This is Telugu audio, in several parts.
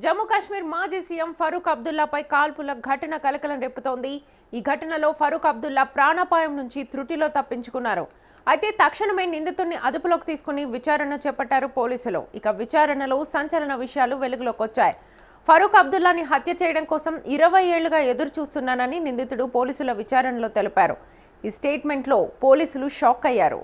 జమ్మూ కాశ్మీర్ మాజీ సీఎం ఫరూక్ అబ్దుల్లాపై కాల్పుల ఘటన కలకలం రేపుతోంది. ఈ ఘటనలో ఫరూక్ అబ్దుల్లా ప్రాణాపాయం నుంచి త్రుటిలో తప్పించుకున్నారు. అయితే తక్షణమే నిందితుడిని అదుపులోకి తీసుకుని విచారణ చేపట్టారు పోలీసులు. ఇక విచారణలో సంచలన విషయాలు వెలుగులోకి వచ్చాయి. ఫరూక్ అబ్దుల్లాని హత్య చేయడం కోసం 20 ఏళ్లుగా ఎదురు చూస్తున్నానని నిందితుడు పోలీసుల విచారణలో తెలిపారు. ఈ స్టేట్మెంట్లో పోలీసులు షాక్ అయ్యారు.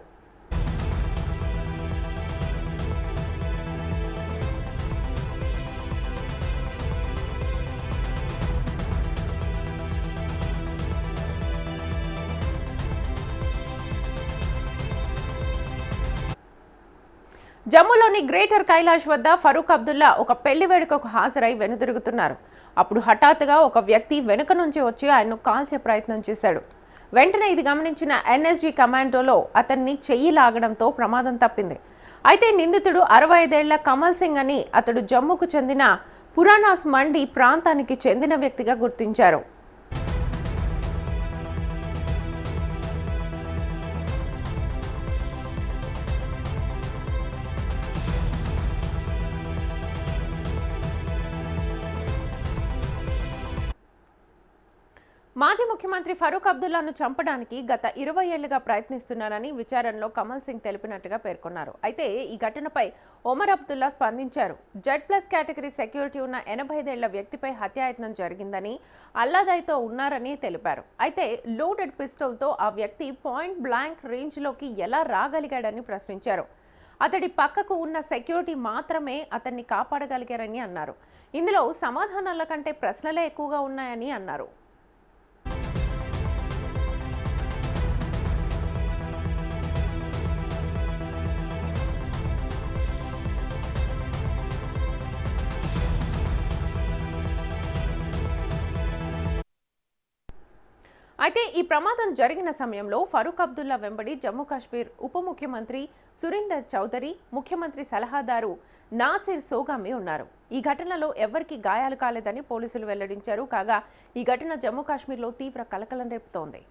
జమ్మూలోని గ్రేటర్ కైలాష్ వద్ద ఫరూక్ అబ్దుల్లా ఒక పెళ్లి వేడుకకు హాజరై వెనుదిరుగుతున్నారు. అప్పుడు హఠాత్తుగా ఒక వ్యక్తి వెనుక నుంచి వచ్చి ఆయన్ను కాల్చే ప్రయత్నం చేశాడు. వెంటనే ఇది గమనించిన ఎన్ఎస్జీ కమాండోలో అతన్ని చెయ్యి లాగడంతో ప్రమాదం తప్పింది. అయితే నిందితుడు 65 ఏళ్ల కమల్ సింగ్ అని అతడు జమ్మూకు చెందిన పురానాస్ మండి ప్రాంతానికి చెందిన వ్యక్తిగా గుర్తించారు. మాజీ ముఖ్యమంత్రి ఫరూక్ అబ్దుల్లాను చంపడానికి గత 20 ఏళ్లుగా ప్రయత్నిస్తున్నారని విచారణలో కమల్ సింగ్ తెలిపినట్టుగా పేర్కొన్నారు. అయితే ఈ ఘటనపై ఒమర్ అబ్దుల్లా స్పందించారు. Z+ కేటగిరీ సెక్యూరిటీ ఉన్న 85 ఏళ్ల వ్యక్తిపై హత్యాయత్నం జరిగిందని, అల్లాదైతో ఉన్నారని తెలిపారు. అయితే లోడెడ్ పిస్టల్తో ఆ వ్యక్తి పాయింట్ బ్లాంక్ రేంజ్లోకి ఎలా రాగలిగాడని ప్రశ్నించారు. అతడి పక్కకు ఉన్న సెక్యూరిటీ మాత్రమే అతన్ని కాపాడగలిగారని అన్నారు. ఇందులో సమాధానాల కంటే ప్రశ్నలే ఎక్కువగా ఉన్నాయని అన్నారు. అయితే ఈ ప్రమాదం జరిగిన సమయంలో ఫరూక్ అబ్దుల్లా వెంబడి జమ్మూ కాశ్మీర్ ఉప ముఖ్యమంత్రి సురీందర్ చౌదరి, ముఖ్యమంత్రి సలహాదారు నాసిర్ సోగామి ఉన్నారు. ఈ ఘటనలో ఎవరికీ గాయాలు కాలేదని పోలీసులు వెల్లడించారు. కాగా ఈ ఘటన జమ్మూ కాశ్మీర్లో తీవ్ర కలకలం రేపుతోంది.